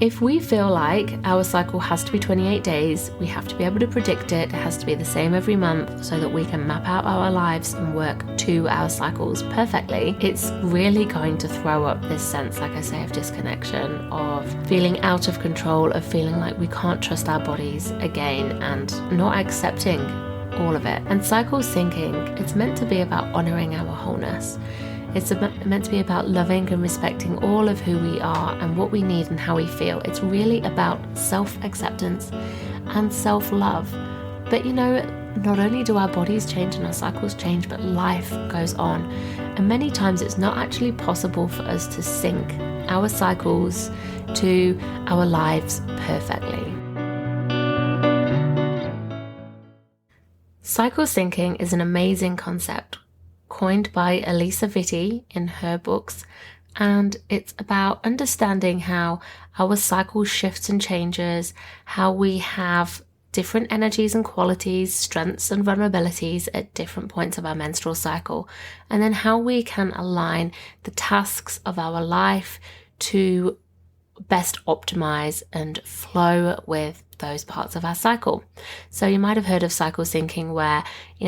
If we feel like our cycle has to be 28 days, we have to be able to predict it, it has to be the same every month so that we can map out our lives and work to our cycles perfectly, it's really going to throw up this sense, like I say, of disconnection, of feeling out of control, of feeling like we can't trust our bodies again and not accepting all of it. And cycle syncing, it's meant to be about honoring our wholeness. It's meant to be about loving and respecting all of who we are and what we need and how we feel. It's really about self-acceptance and self-love. But not only do our bodies change and our cycles change, but life goes on. And many times it's not actually possible for us to sync our cycles to our lives perfectly. Cycle syncing is an amazing concept coined by Alisa Vitti in her books, and it's about understanding how our cycle shifts and changes, how we have different energies and qualities, strengths and vulnerabilities at different points of our menstrual cycle, and then how we can align the tasks of our life to best optimize and flow with those parts of our cycle. So you might have heard of cycle syncing where,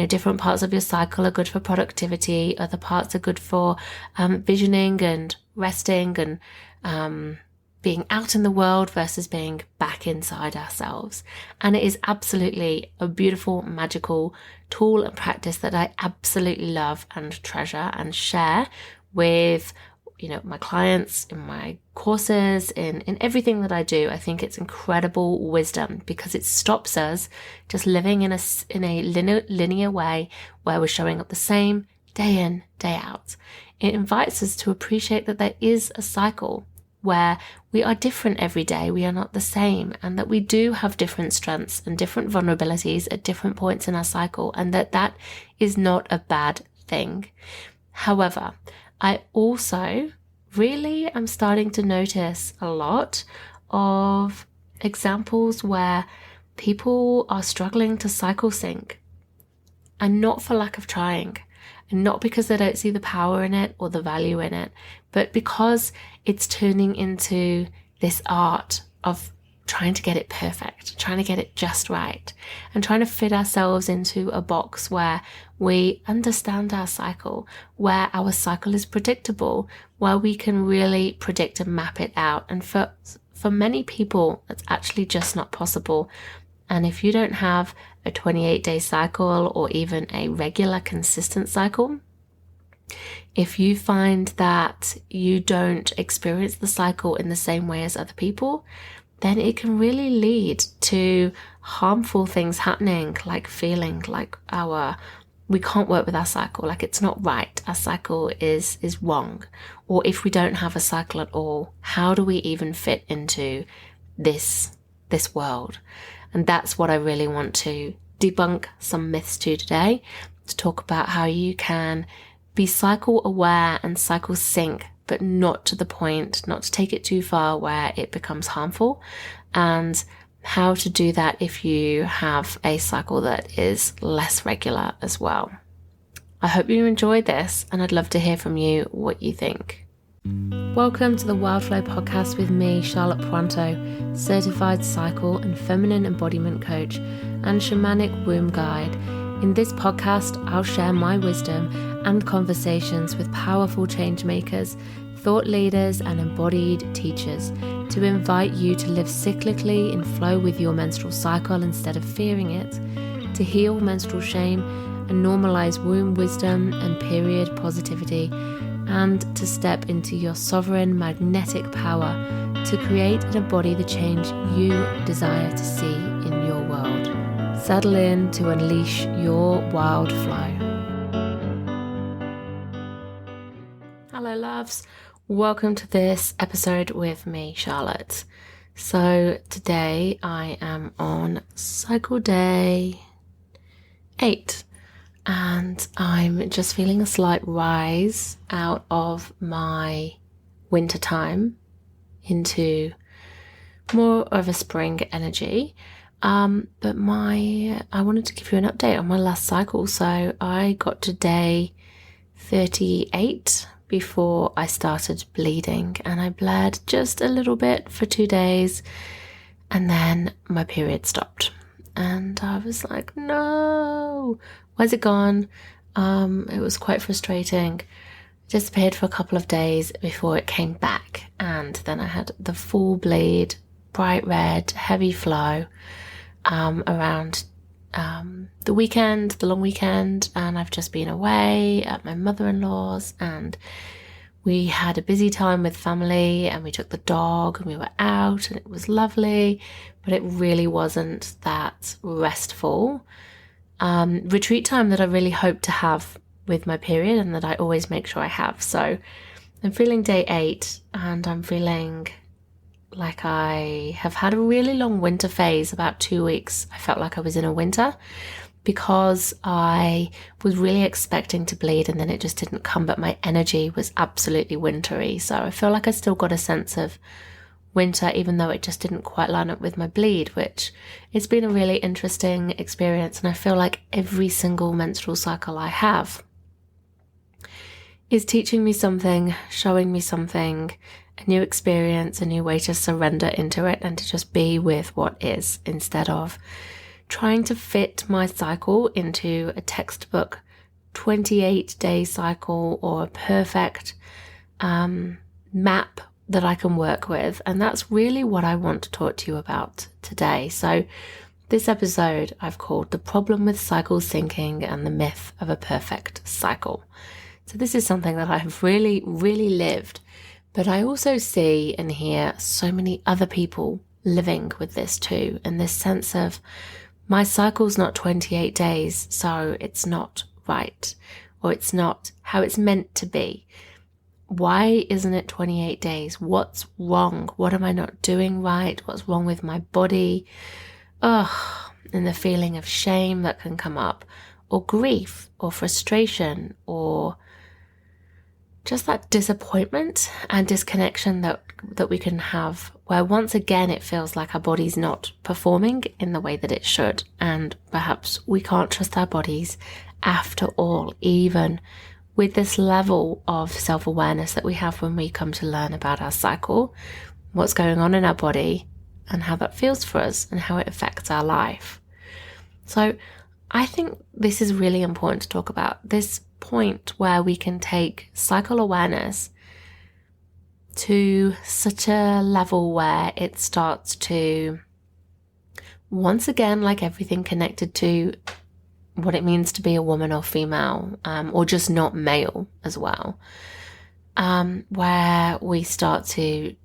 different parts of your cycle are good for productivity, other parts are good for visioning and resting and being out in the world versus being back inside ourselves. And it is absolutely a beautiful, magical tool and practice that I absolutely love and treasure and share with my clients, in my courses, in everything that I do. I think it's incredible wisdom because it stops us just living in a linear way where we're showing up the same day in, day out. It invites us to appreciate that there is a cycle where we are different every day, we are not the same, and that we do have different strengths and different vulnerabilities at different points in our cycle, and that is not a bad thing. However, I also really am starting to notice a lot of examples where people are struggling to cycle sync, and not for lack of trying, and not because they don't see the power in it or the value in it, but because it's turning into this art of trying to get it perfect, trying to get it just right, and trying to fit ourselves into a box where we understand our cycle, where our cycle is predictable, where we can really predict and map it out. And for many people, that's actually just not possible. And if you don't have a 28-day cycle or even a regular, consistent cycle, if you find that you don't experience the cycle in the same way as other people, then it can really lead to harmful things happening, like feeling like we can't work with our cycle, like it's not right, our cycle is wrong. Or if we don't have a cycle at all, how do we even fit into this world? And that's what I really want to debunk some myths to today, to talk about how you can be cycle aware and cycle sync, but not to the point, not to take it too far where it becomes harmful, and how to do that if you have a cycle that is less regular as well. I hope you enjoyed this, and I'd love to hear from you what you think. Welcome to the Wildflow podcast with me, Charlotte Puanto, certified cycle and feminine embodiment coach and shamanic womb guide. In this podcast, I'll share my wisdom and conversations with powerful change makers, thought leaders, and embodied teachers to invite you to live cyclically in flow with your menstrual cycle instead of fearing it, to heal menstrual shame and normalize womb wisdom and period positivity, and to step into your sovereign magnetic power to create and embody the change you desire to see in your world. Settle in to unleash your wild flow. Hello, loves. Welcome to this episode with me, Charlotte. So today I am on cycle day 8. And I'm just feeling a slight rise out of my winter time into more of a spring energy. But I wanted to give you an update on my last cycle. So I got to day 38 before I started bleeding, and I bled just a little bit for 2 days, and then my period stopped. And I was like, no, where's it gone? It was quite frustrating. It disappeared for a couple of days before it came back, and then I had the full bleed, bright red, heavy flow around the long weekend, and I've just been away at my mother-in-law's, and we had a busy time with family, and we took the dog and we were out, and it was lovely, but it really wasn't that restful retreat time that I really hope to have with my period, and that I always make sure I have. So I'm feeling day 8, and I'm feeling like I have had a really long winter phase, about 2 weeks. I felt like I was in a winter because I was really expecting to bleed, and then it just didn't come, but my energy was absolutely wintry. So I feel like I still got a sense of winter, even though it just didn't quite line up with my bleed, which it's been a really interesting experience. And I feel like every single menstrual cycle I have is teaching me something, showing me something, a new experience, a new way to surrender into it and to just be with what is, instead of trying to fit my cycle into a textbook 28-day cycle or a perfect map that I can work with. And that's really what I want to talk to you about today. So this episode I've called The Problem with Cycle Syncing and the Myth of a Perfect Cycle. So this is something that I've really, really lived, but I also see and hear so many other people living with this too, and this sense of my cycle's not 28 days, so it's not right, or it's not how it's meant to be. Why isn't it 28 days? What's wrong? What am I not doing right? What's wrong with my body? And the feeling of shame that can come up, or grief, or frustration, or just that disappointment and disconnection that we can have, where once again it feels like our body's not performing in the way that it should, and perhaps we can't trust our bodies after all, even with this level of self-awareness that we have when we come to learn about our cycle, what's going on in our body, and how that feels for us, and how it affects our life. So I think this is really important to talk about, this point where we can take cycle awareness to such a level where it starts to, once again, like everything connected to what it means to be a woman or female, or just not male as well, where we start to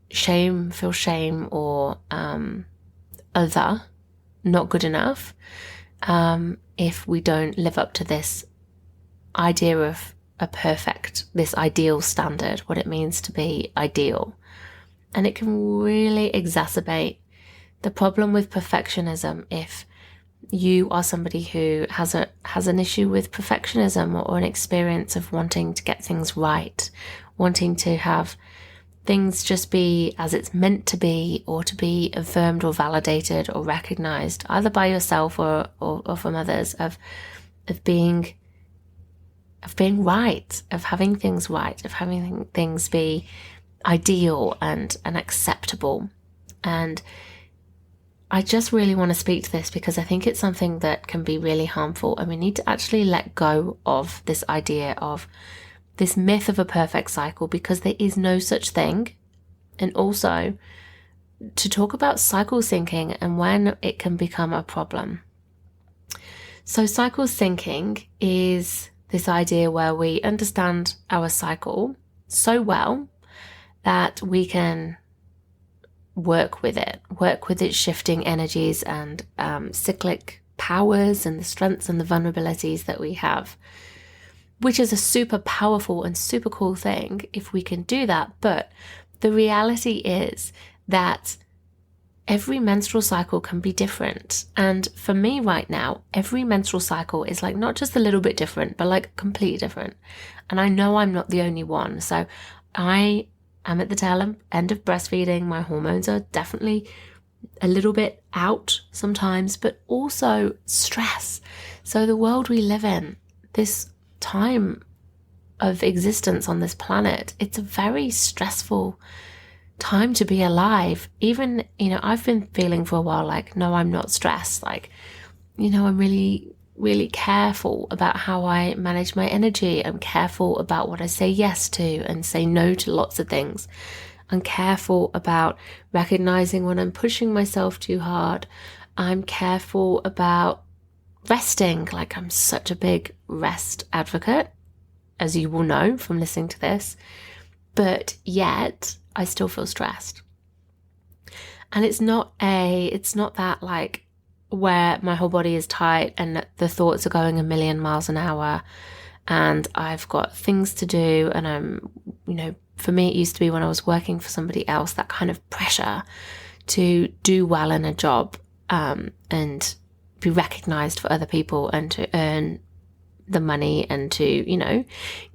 feel shame, or other, not good enough, if we don't live up to this idea of this ideal standard, what it means to be ideal. And it can really exacerbate the problem with perfectionism if you are somebody who has an issue with perfectionism, or an experience of wanting to get things right, wanting to have things just be as it's meant to be, or to be affirmed or validated or recognized, either by yourself or from others, of being right, of having things right, of having things be ideal and acceptable. And I just really want to speak to this because I think it's something that can be really harmful, and we need to actually let go of this idea of this myth of a perfect cycle, because there is no such thing. And also to talk about cycle syncing and when it can become a problem. So cycle syncing is this idea where we understand our cycle so well that we can work with its shifting energies and cyclic powers, and the strengths and the vulnerabilities that we have, which is a super powerful and super cool thing if we can do that. But the reality is that every menstrual cycle can be different. And for me right now, every menstrual cycle is like not just a little bit different, but like completely different. And I know I'm not the only one. So I am at the tail end of breastfeeding. My hormones are definitely a little bit out sometimes, but also stress. So the world we live in, this time of existence on this planet. It's a very stressful time to be alive. Even, I've been feeling for a while like, no, I'm not stressed. Like, I'm really, really careful about how I manage my energy. I'm careful about what I say yes to and say no to lots of things. I'm careful about recognizing when I'm pushing myself too hard. I'm careful about resting. Like, I'm such a big rest advocate, as you will know from listening to this, but yet I still feel stressed. And it's not that like where my whole body is tight and the thoughts are going a million miles an hour and I've got things to do and I'm, for me, it used to be when I was working for somebody else, that kind of pressure to do well in a job, and be recognized for other people and to earn the money and to,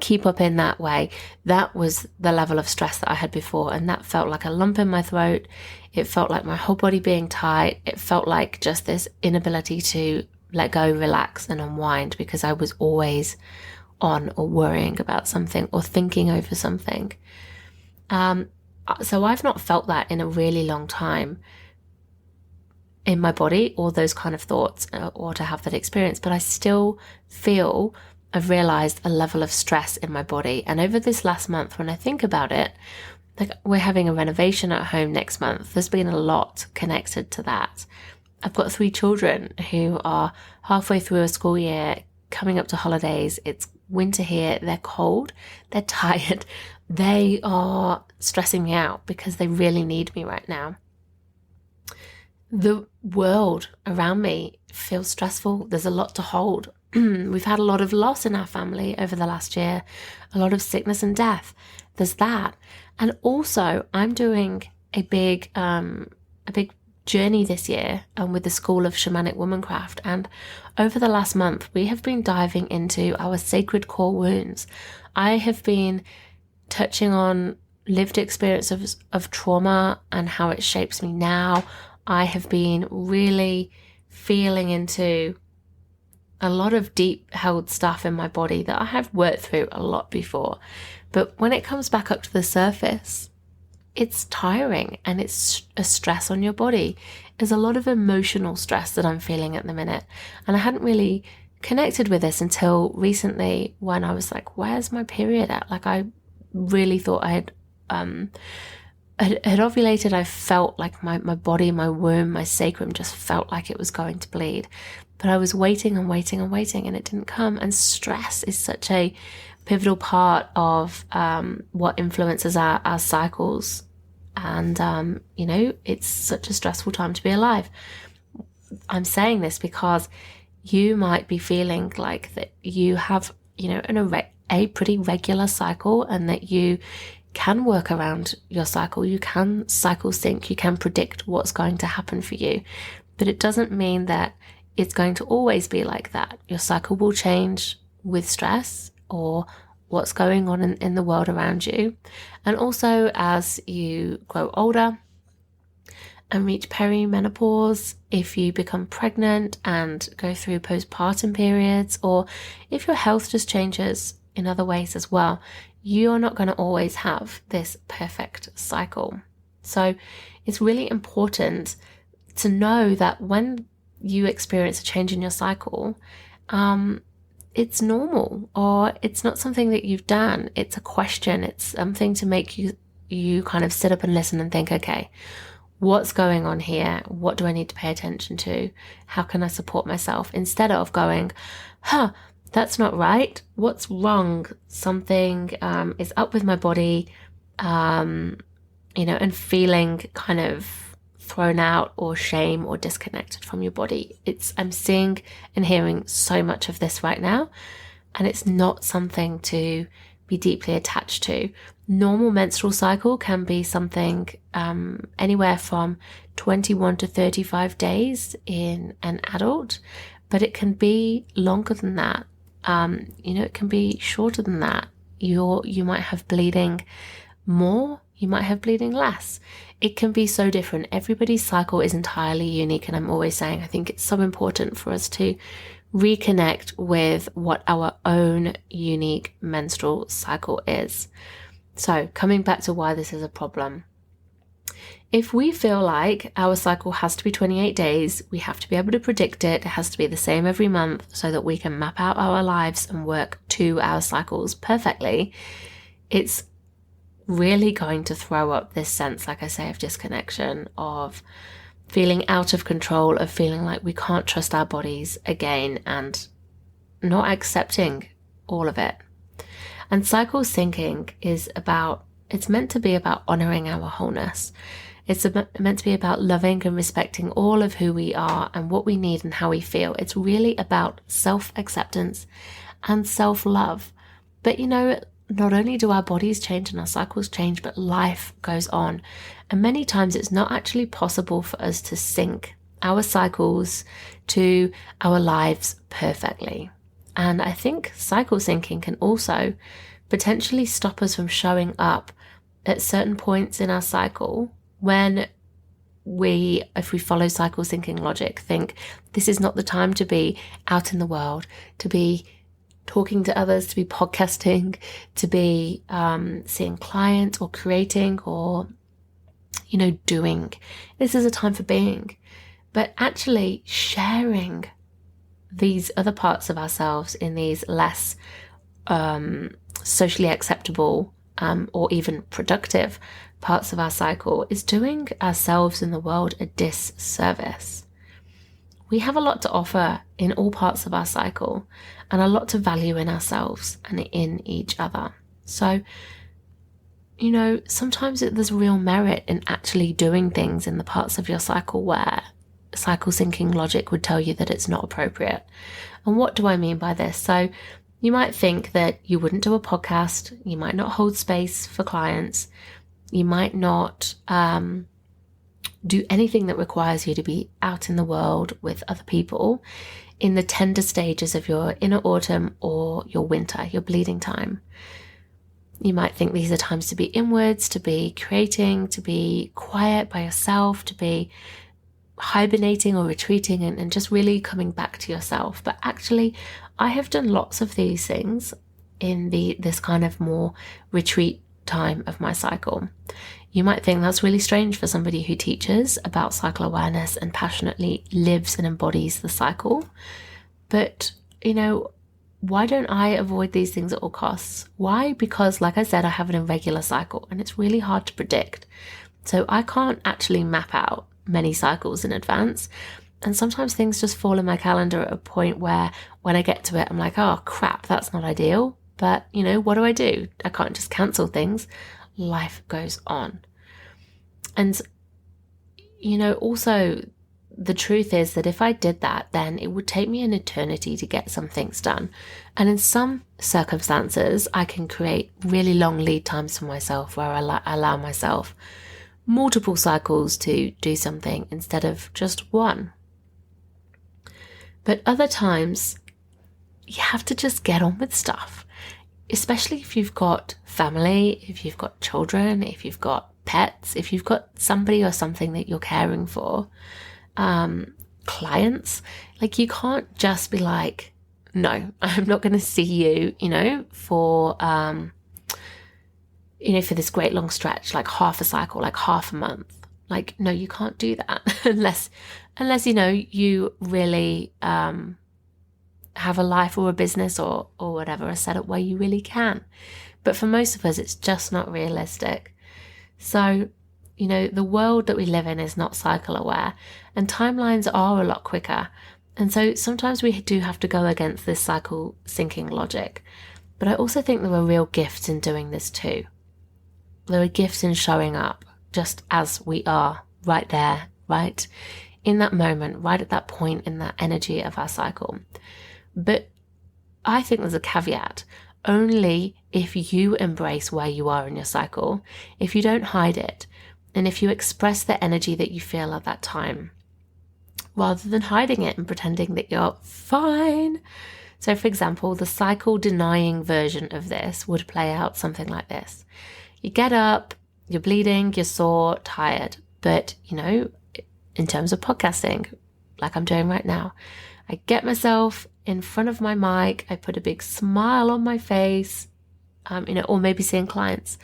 keep up in that way. That was the level of stress that I had before. And that felt like a lump in my throat. It felt like my whole body being tight. It felt like just this inability to let go, relax and unwind because I was always on or worrying about something or thinking over something. So I've not felt that in a really long time in my body, or those kind of thoughts, or to have that experience, but I still feel, I've realized a level of stress in my body. And over this last month, when I think about it, like we're having a renovation at home next month. There's been a lot connected to that. I've got 3 children who are halfway through a school year, coming up to holidays. It's winter here. They're cold. They're tired. They are stressing me out because they really need me right now. The world around me feels stressful. There's a lot to hold. We've had a lot of loss in our family over the last year, a lot of sickness and death. There's that. And also I'm doing a big journey this year with the School of Shamanic Womancraft. And over the last month, we have been diving into our sacred core wounds. I have been touching on lived experience of trauma and how it shapes me now. I have been really feeling into a lot of deep held stuff in my body that I have worked through a lot before. But when it comes back up to the surface, it's tiring and it's a stress on your body. There's a lot of emotional stress that I'm feeling at the minute. And I hadn't really connected with this until recently when I was like, where's my period at? Like, I really thought I had ovulated. I felt like my body, my womb, my sacrum just felt like it was going to bleed. But I was waiting and waiting and waiting and it didn't come. And stress is such a pivotal part of what influences our cycles. And, it's such a stressful time to be alive. I'm saying this because you might be feeling like that you have, a pretty regular cycle and that you can work around your cycle. You can cycle sync. You can predict what's going to happen for you. But it doesn't mean that it's going to always be like that. Your cycle will change with stress or what's going on in the world around you. And also as you grow older and reach perimenopause, if you become pregnant and go through postpartum periods, or if your health just changes in other ways as well, you're not going to always have this perfect cycle. So it's really important to know that when you experience a change in your cycle, it's normal, or it's not something that you've done. It's a question. It's something to make you kind of sit up and listen and think, okay, what's going on here? What do I need to pay attention to? How can I support myself? Instead of going, that's not right. What's wrong? Something is up with my body, and feeling kind of thrown out or shame or disconnected from your body. I'm seeing and hearing so much of this right now, and it's not something to be deeply attached to. Normal menstrual cycle can be something anywhere from 21 to 35 days in an adult, but it can be longer than that. It can be shorter than that. You might have bleeding more, you might have bleeding less. It can be so different. Everybody's cycle is entirely unique. And I'm always saying, I think it's so important for us to reconnect with what our own unique menstrual cycle is. So coming back to why this is a problem. If we feel like our cycle has to be 28 days, we have to be able to predict it, it has to be the same every month so that we can map out our lives and work to our cycles perfectly, it's really going to throw up this sense, like I say, of disconnection, of feeling out of control, of feeling like we can't trust our bodies again and not accepting all of it. And cycle syncing it's meant to be about honoring our wholeness. It's meant to be about loving and respecting all of who we are and what we need and how we feel. It's really about self-acceptance and self-love. But not only do our bodies change and our cycles change, but life goes on. And many times it's not actually possible for us to sync our cycles to our lives perfectly. And I think cycle syncing can also potentially stop us from showing up at certain points in our cycle when if we follow cycle syncing logic, think this is not the time to be out in the world, to be talking to others, to be podcasting, to be seeing clients or creating or, doing. This is a time for being. But actually sharing these other parts of ourselves in these less socially acceptable or even productive parts of our cycle is doing ourselves and the world a disservice. We have a lot to offer in all parts of our cycle and a lot to value in ourselves and in each other. So, sometimes there's real merit in actually doing things in the parts of your cycle where cycle syncing logic would tell you that it's not appropriate. And what do I mean by this? So you might think that you wouldn't do a podcast, you might not hold space for clients, you might not do anything that requires you to be out in the world with other people in the tender stages of your inner autumn or your winter, your bleeding time. You might think these are times to be inwards, to be creating, to be quiet by yourself, to be hibernating or retreating and just really coming back to yourself. But actually, I have done lots of these things in this kind of more retreat time of my cycle. You might think that's really strange for somebody who teaches about cycle awareness and passionately lives and embodies the cycle. But, why don't I avoid these things at all costs? Why? Because, like I said, I have an irregular cycle and it's really hard to predict. So I can't actually map out many cycles in advance. And sometimes things just fall in my calendar at a point where when I get to it, I'm like, oh crap, that's not ideal. But, what do? I can't just cancel things. Life goes on. And, also the truth is that if I did that, then it would take me an eternity to get some things done. And in some circumstances, I can create really long lead times for myself where I allow myself multiple cycles to do something instead of just one. But other times, you have to just get on with stuff, especially if you've got family, if you've got children, if you've got pets, if you've got somebody or something that you're caring for, clients. Like, you can't just be like, no, I'm not going to see you, for for this great long stretch, like half a cycle, like half a month. Like, no, you can't do that unless you really have a life or a business or whatever, a setup where you really can. But for most of us, it's just not realistic. So, the world that we live in is not cycle aware, and timelines are a lot quicker. And so sometimes we do have to go against this cycle syncing logic. But I also think there are real gifts in doing this too. There are gifts in showing up just as we are, right there, right in that moment, right at that point in that energy of our cycle. But I think there's a caveat. Only if you embrace where you are in your cycle, if you don't hide it, and if you express the energy that you feel at that time, rather than hiding it and pretending that you're fine. So, for example, the cycle denying version of this would play out something like this. You get up, you're bleeding, you're sore, tired. But, in terms of podcasting, like I'm doing right now, I get myself in front of my mic, I put a big smile on my face, or maybe seeing clients,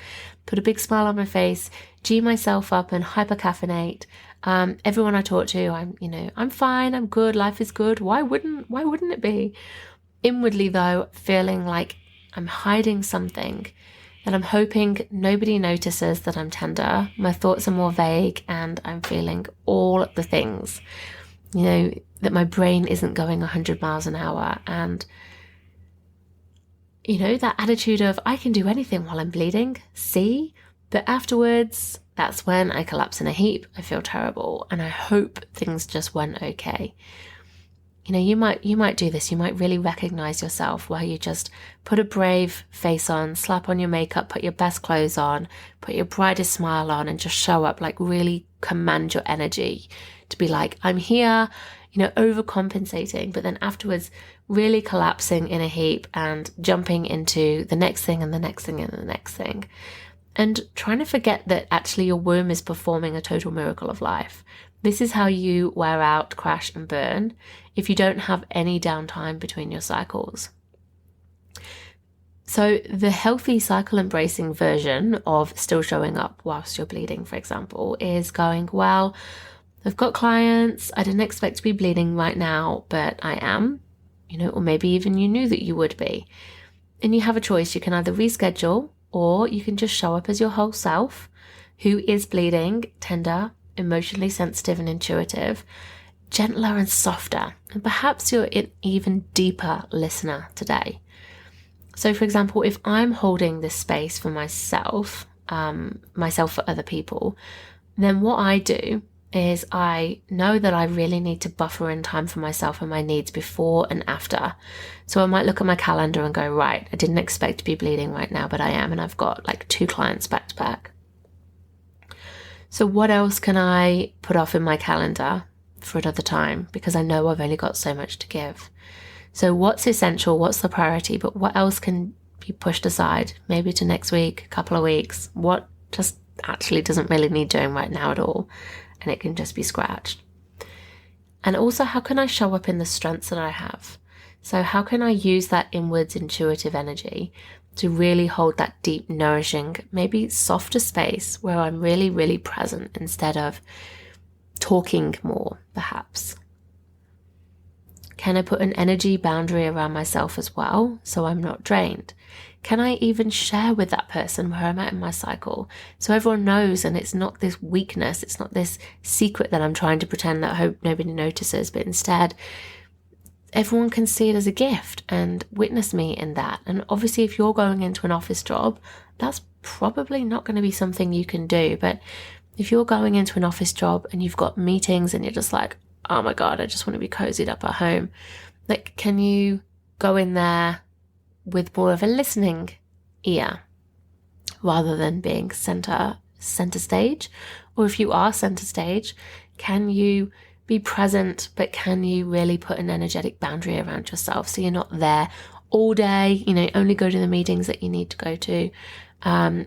put a big smile on my face, G myself up and hypercaffeinate. Everyone I talk to, I'm fine, I'm good, life is good. Why wouldn't it be? Inwardly though, feeling like I'm hiding something, and I'm hoping nobody notices that I'm tender. My thoughts are more vague and I'm feeling all the things, that my brain isn't going 100 miles an hour. And, that attitude of I can do anything while I'm bleeding, see? But afterwards, that's when I collapse in a heap. I feel terrible and I hope things just went okay. You might do this. You might really recognize yourself where you just put a brave face on, slap on your makeup, put your best clothes on, put your brightest smile on, and just show up, like really command your energy to be like, I'm here, overcompensating, but then afterwards really collapsing in a heap and jumping into the next thing and the next thing and the next thing. And trying to forget that actually your womb is performing a total miracle of life. This is how you wear out, crash, and burn if you don't have any downtime between your cycles. So the healthy cycle embracing version of still showing up whilst you're bleeding, for example, is going, well, I've got clients, I didn't expect to be bleeding right now, but I am, or maybe even you knew that you would be. And you have a choice. You can either reschedule or you can just show up as your whole self, who is bleeding, tender, emotionally sensitive and intuitive, gentler and softer. And perhaps you're an even deeper listener today. So for example, if I'm holding this space for myself for other people, then what I do is I know that I really need to buffer in time for myself and my needs before and after. So I might look at my calendar and go, right, I didn't expect to be bleeding right now, but I am, and I've got like 2 clients back to back. So what else can I put off in my calendar for another time? Because I know I've only got so much to give. So what's essential? What's the priority? But what else can be pushed aside? Maybe to next week, a couple of weeks. What just actually doesn't really need doing right now at all? And it can just be scratched. And also, how can I show up in the strengths that I have? So how can I use that inwards intuitive energy to really hold that deep, nourishing, maybe softer space where I'm really, really present instead of talking more, perhaps? Can I put an energy boundary around myself as well so I'm not drained? Can I even share with that person where I'm at in my cycle so everyone knows, and it's not this weakness, it's not this secret that I'm trying to pretend that I hope nobody notices, but instead everyone can see it as a gift and witness me in that. And obviously if you're going into an office job, that's probably not going to be something you can do. But if you're going into an office job and you've got meetings and you're just like, oh my God, I just want to be cozied up at home. Like, can you go in there with more of a listening ear rather than being center stage? Or if you are center stage, can you be present, but can you really put an energetic boundary around yourself so you're not there all day, only go to the meetings that you need to go to,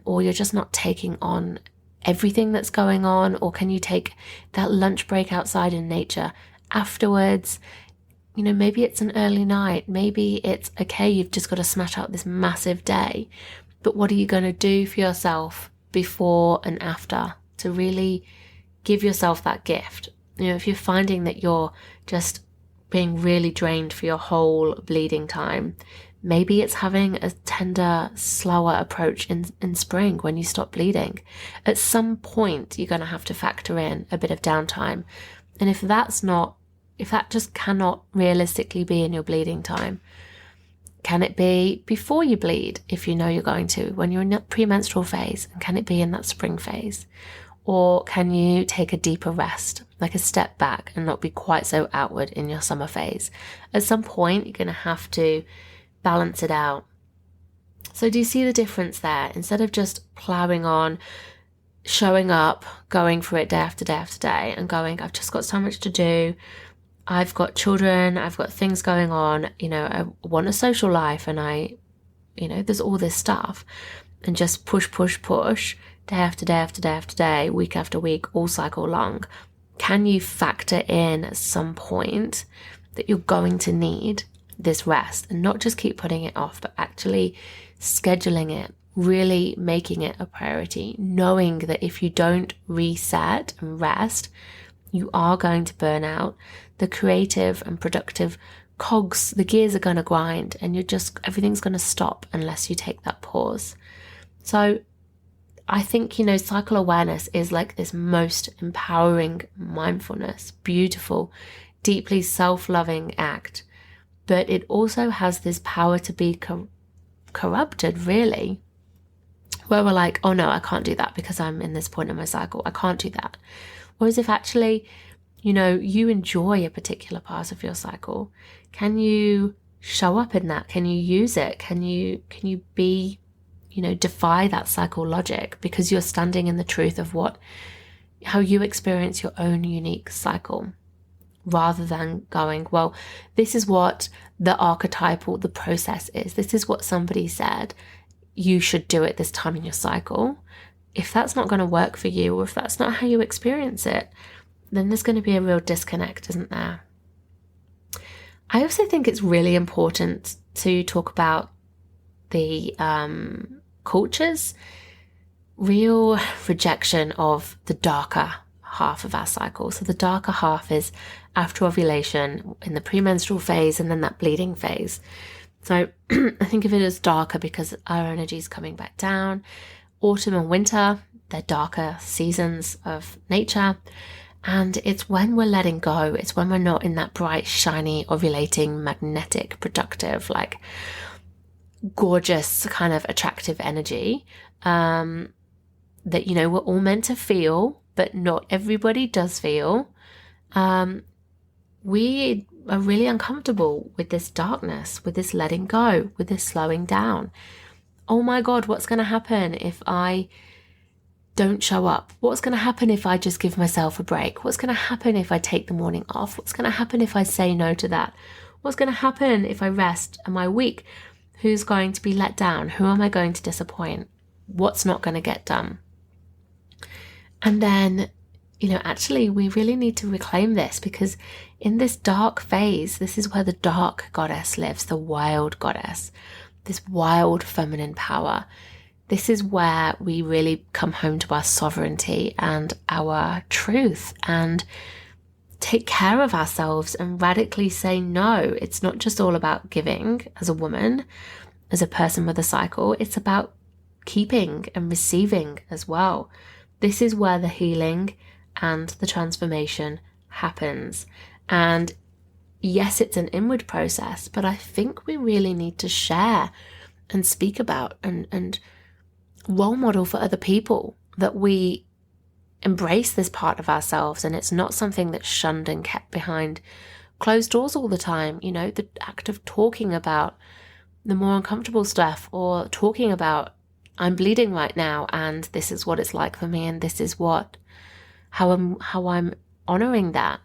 or you're just not taking on everything that's going on? Or can you take that lunch break outside in nature afterwards? Maybe it's an early night, maybe it's okay, you've just got to smash out this massive day, but what are you going to do for yourself before and after to really give yourself that gift? If you're finding that you're just being really drained for your whole bleeding time, maybe it's having a tender, slower approach in spring when you stop bleeding. At some point, you're going to have to factor in a bit of downtime. And if that just cannot realistically be in your bleeding time, can it be before you bleed if you know you're going to, when you're in that premenstrual phase? And can it be in that spring phase? Or can you take a deeper rest, like a step back and not be quite so outward in your summer phase? At some point, you're going to have to balance it out. So do you see the difference there? Instead of just plowing on, showing up, going for it day after day after day and going, I've just got so much to do. I've got children, I've got things going on, I want a social life and there's all this stuff, and just push, day after day after day after day, week after week, all cycle long. Can you factor in at some point that you're going to need this rest and not just keep putting it off, but actually scheduling it, really making it a priority, knowing that if you don't reset and rest, you are going to burn out. The creative and productive cogs, the gears are going to grind, and everything's going to stop unless you take that pause. So I think, cycle awareness is like this most empowering mindfulness, beautiful, deeply self-loving act. But it also has this power to be corrupted, really, where we're like, oh no, I can't do that because I'm in this point in my cycle. I can't do that. Whereas if actually, you enjoy a particular part of your cycle, can you show up in that? Can you use it? Can you be, defy that cycle logic because you're standing in the truth of how you experience your own unique cycle, rather than going, well, this is what the archetypal, the process is. This is what somebody said you should do it this time in your cycle. If that's not going to work for you, or if that's not how you experience it, then there's going to be a real disconnect, isn't there? I also think it's really important to talk about the culture's real rejection of the darker half of our cycle. So the darker half is after ovulation, in the premenstrual phase, and then that bleeding phase. So I think of it as darker because our energy is coming back down. Autumn and winter, they're darker seasons of nature. And it's when we're letting go. It's when we're not in that bright, shiny, ovulating, magnetic, productive, like gorgeous, kind of attractive energy that, we're all meant to feel, but not everybody does feel. We are really uncomfortable with this darkness, with this letting go, with this slowing down. Oh my God, what's going to happen if I don't show up? What's going to happen if I just give myself a break? What's going to happen if I take the morning off? What's going to happen if I say no to that? What's going to happen if I rest? Am I weak? Who's going to be let down? Who am I going to disappoint? What's not going to get done? And then, actually we really need to reclaim this, because in this dark phase, this is where the dark goddess lives, the wild goddess, this wild feminine power. This is where we really come home to our sovereignty and our truth and take care of ourselves and radically say no. It's not just all about giving as a woman, as a person with a cycle. It's about keeping and receiving as well. This is where the healing and the transformation happens. And yes, it's an inward process, but I think we really need to share and speak about and role model for other people that we embrace this part of ourselves, and it's not something that's shunned and kept behind closed doors all the time. The act of talking about the more uncomfortable stuff, or talking about, I'm bleeding right now and this is what it's like for me, and this is how I'm honoring that.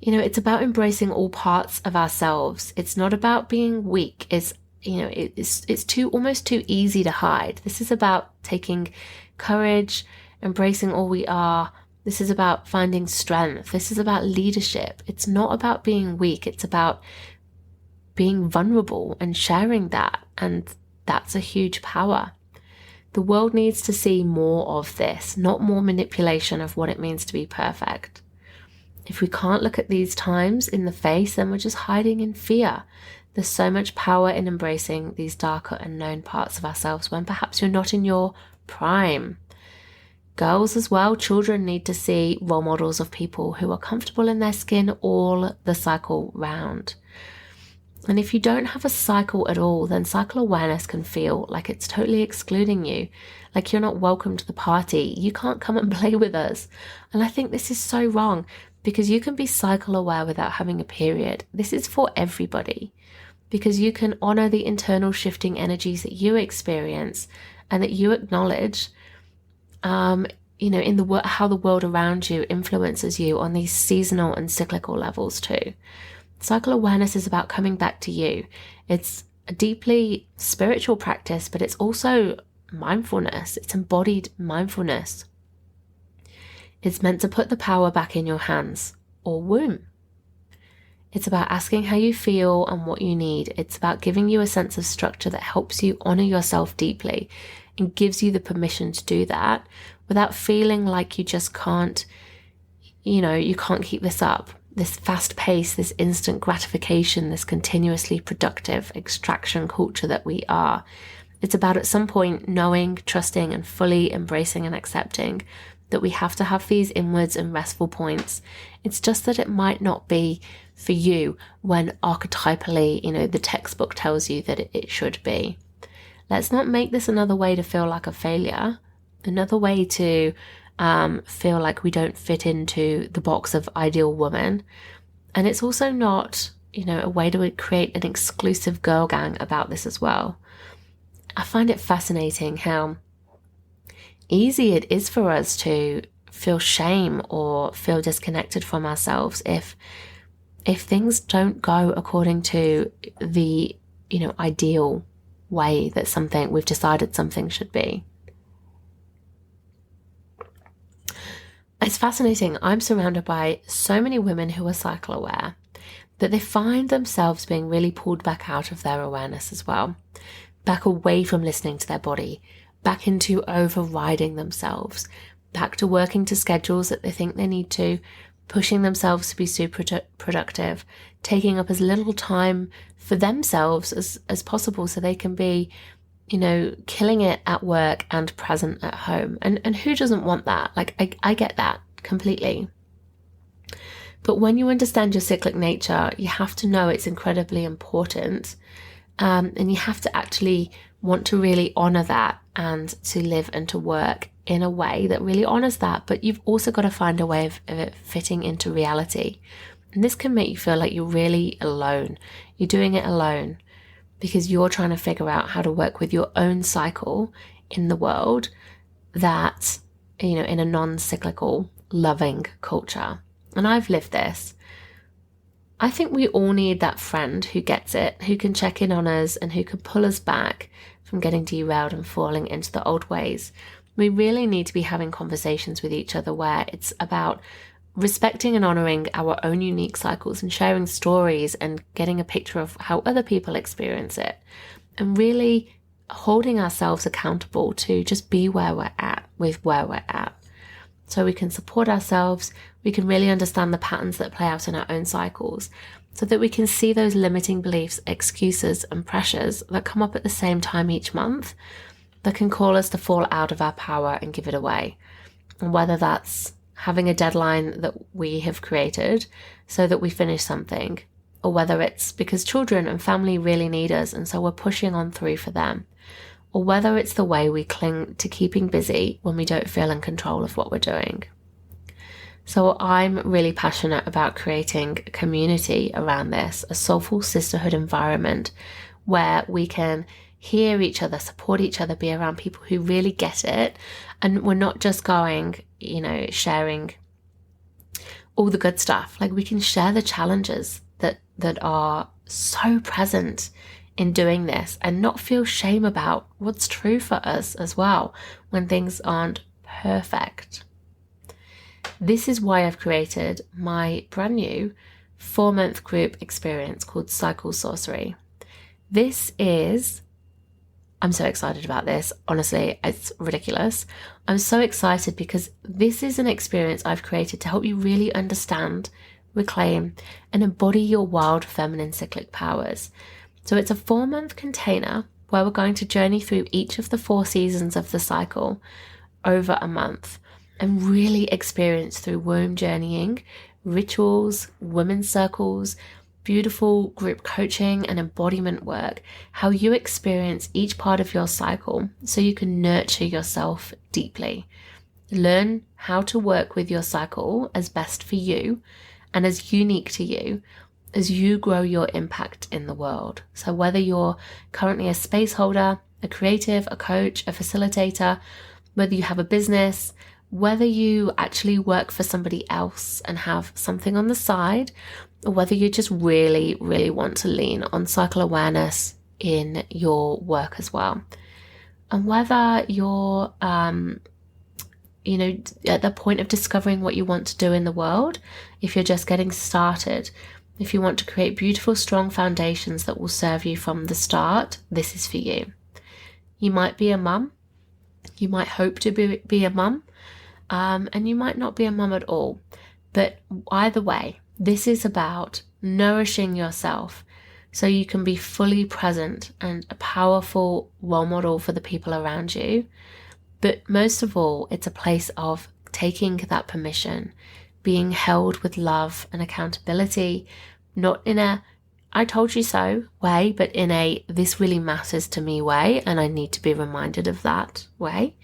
It's about embracing all parts of ourselves. It's not about being weak. It's almost too easy to hide. This is about taking courage, embracing all we are. This is about finding strength. This is about leadership. It's not about being weak. It's about being vulnerable and sharing that. And that's a huge power. The world needs to see more of this, not more manipulation of what it means to be perfect. If we can't look at these times in the face, then we're just hiding in fear. There's so much power in embracing these darker unknown parts of ourselves when perhaps you're not in your prime. Girls as well, children need to see role models of people who are comfortable in their skin all the cycle round. And if you don't have a cycle at all, then cycle awareness can feel like it's totally excluding you, like you're not welcome to the party. You can't come and play with us. And I think this is so wrong, because you can be cycle aware without having a period. This is for everybody, because you can honor the internal shifting energies that you experience and that you acknowledge, in how the world around you influences you on these seasonal and cyclical levels too. Cycle awareness is about coming back to you. It's a deeply spiritual practice, but it's also mindfulness. It's embodied mindfulness. It's meant to put the power back in your hands or womb. It's about asking how you feel and what you need. It's about giving you a sense of structure that helps you honor yourself deeply and gives you the permission to do that without feeling like you just can't, you can't keep this up. This fast pace, this instant gratification, this continuously productive extraction culture that we are. It's about at some point knowing, trusting, and fully embracing and accepting that we have to have these inwards and restful points. It's just that it might not be for you when archetypally, the textbook tells you that it should be. Let's not make this another way to feel like a failure, another way to feel like we don't fit into the box of ideal woman. And it's also not, a way to create an exclusive girl gang about this as well. I find it fascinating how easy it is for us to feel shame or feel disconnected from ourselves if things don't go according to the, ideal way that we've decided something should be. It's fascinating. I'm surrounded by so many women who are cycle aware that they find themselves being really pulled back out of their awareness as well, back away from listening to their body, back into overriding themselves, back to working to schedules that they think they need to, pushing themselves to be super productive, taking up as little time for themselves as possible so they can be, killing it at work and present at home. And who doesn't want that? Like, I get that completely. But when you understand your cyclic nature, you have to know it's incredibly important. And you have to actually want to really honor that and to live and to work in a way that really honors that. But you've also got to find a way of it fitting into reality. And this can make you feel like you're really alone. You're doing it alone because you're trying to figure out how to work with your own cycle in the world that, in a non-cyclical, loving culture. And I've lived this. I think we all need that friend who gets it, who can check in on us and who can pull us back from getting derailed and falling into the old ways. We really need to be having conversations with each other where it's about respecting and honoring our own unique cycles and sharing stories and getting a picture of how other people experience it and really holding ourselves accountable to just be where we're at with where we're at. So we can support ourselves, we can really understand the patterns that play out in our own cycles so that we can see those limiting beliefs, excuses and pressures that come up at the same time each month that can call us to fall out of our power and give it away. And whether that's having a deadline that we have created so that we finish something, or whether it's because children and family really need us and so we're pushing on through for them, or whether it's the way we cling to keeping busy when we don't feel in control of what we're doing. So I'm really passionate about creating a community around this, a soulful sisterhood environment where we can hear each other, support each other, be around people who really get it. And we're not just going, sharing all the good stuff. Like we can share the challenges that are so present in doing this and not feel shame about what's true for us as well when things aren't perfect. This is why I've created my brand new 4-month group experience called Cycle Sorcery. I'm so excited about this. Honestly, it's ridiculous. I'm so excited because this is an experience I've created to help you really understand, reclaim, and embody your wild feminine cyclic powers. So it's a 4-month container where we're going to journey through each of the 4 seasons of the cycle over a month and really experience through womb journeying, rituals, women's circles, beautiful group coaching and embodiment work, how you experience each part of your cycle so you can nurture yourself deeply. Learn how to work with your cycle as best for you and as unique to you as you grow your impact in the world. So whether you're currently a space holder, a creative, a coach, a facilitator, whether you have a business, whether you actually work for somebody else and have something on the side, or whether you just really, really want to lean on cycle awareness in your work as well. And whether you're, at the point of discovering what you want to do in the world, if you're just getting started, if you want to create beautiful, strong foundations that will serve you from the start, this is for you. You might be a mum. You might hope to be a mum. And you might not be a mum at all. But either way, this is about nourishing yourself so you can be fully present and a powerful role model for the people around you. But most of all, it's a place of taking that permission, being held with love and accountability, not in a I told you so way, but in a this really matters to me way, and I need to be reminded of that way.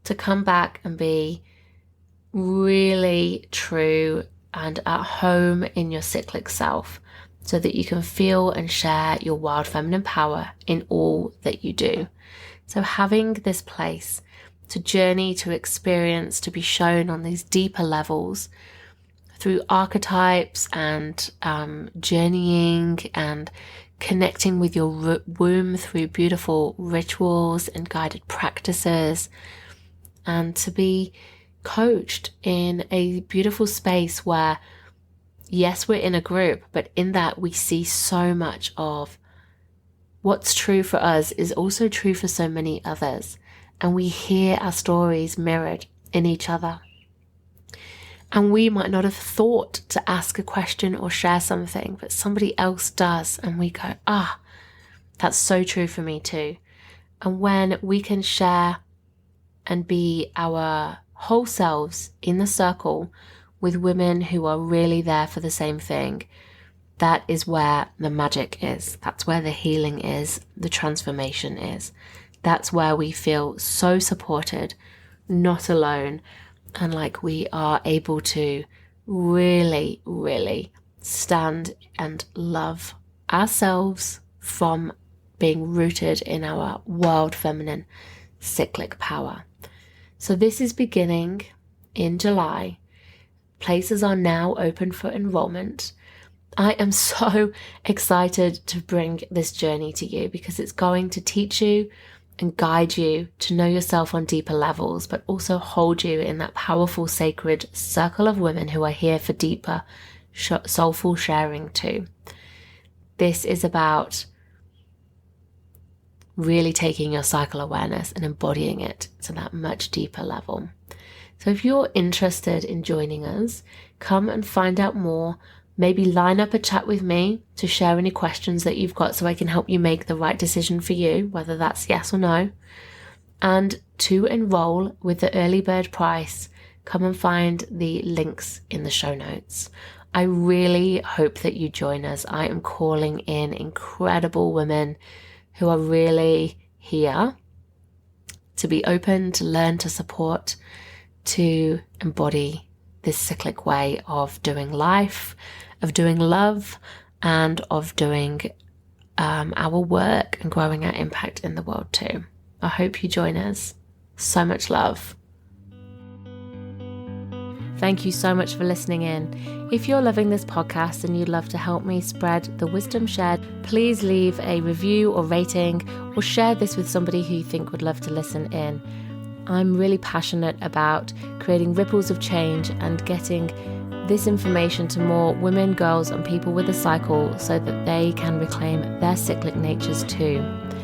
To come back and be really true and at home in your cyclic self so that you can feel and share your wild feminine power in all that you do. So having this place to journey, to experience, to be shown on these deeper levels through archetypes and journeying and connecting with your womb through beautiful rituals and guided practices, and to be coached in a beautiful space where, yes, we're in a group, but in that we see so much of what's true for us is also true for so many others. And we hear our stories mirrored in each other. And we might not have thought to ask a question or share something, but somebody else does. And we go, that's so true for me too. And when we can share and be our whole selves in the circle with women who are really there for the same thing, that is where the magic is. That's where the healing is, the transformation is. That's where we feel so supported, not alone, and like we are able to really, really stand and love ourselves from being rooted in our wild feminine cyclic power. So this is beginning in July. Places are now open for enrollment. I am so excited to bring this journey to you because it's going to teach you and guide you to know yourself on deeper levels, but also hold you in that powerful, sacred circle of women who are here for deeper, soulful sharing too. This is about really taking your cycle awareness and embodying it to that much deeper level. So if you're interested in joining us, come and find out more. Maybe line up a chat with me to share any questions that you've got so I can help you make the right decision for you, whether that's yes or no. And to enroll with the early bird price, come and find the links in the show notes. I really hope that you join us. I am calling in incredible women who are really here to be open, to learn, to support, to embody this cyclic way of doing life, of doing love, and of doing our work and growing our impact in the world too. I hope you join us. So much love. Thank you so much for listening in. If you're loving this podcast and you'd love to help me spread the wisdom shared, please leave a review or rating or share this with somebody who you think would love to listen in. I'm really passionate about creating ripples of change and getting this information to more women, girls, and people with a cycle so that they can reclaim their cyclic natures too.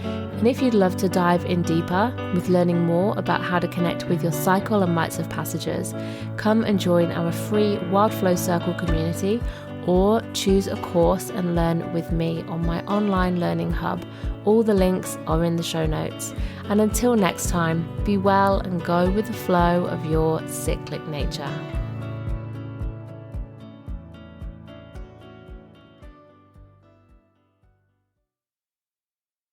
And if you'd love to dive in deeper with learning more about how to connect with your cycle and rites of passages, come and join our free Wild Flow Circle community or choose a course and learn with me on my online learning hub. All the links are in the show notes. And until next time, be well and go with the flow of your cyclic nature.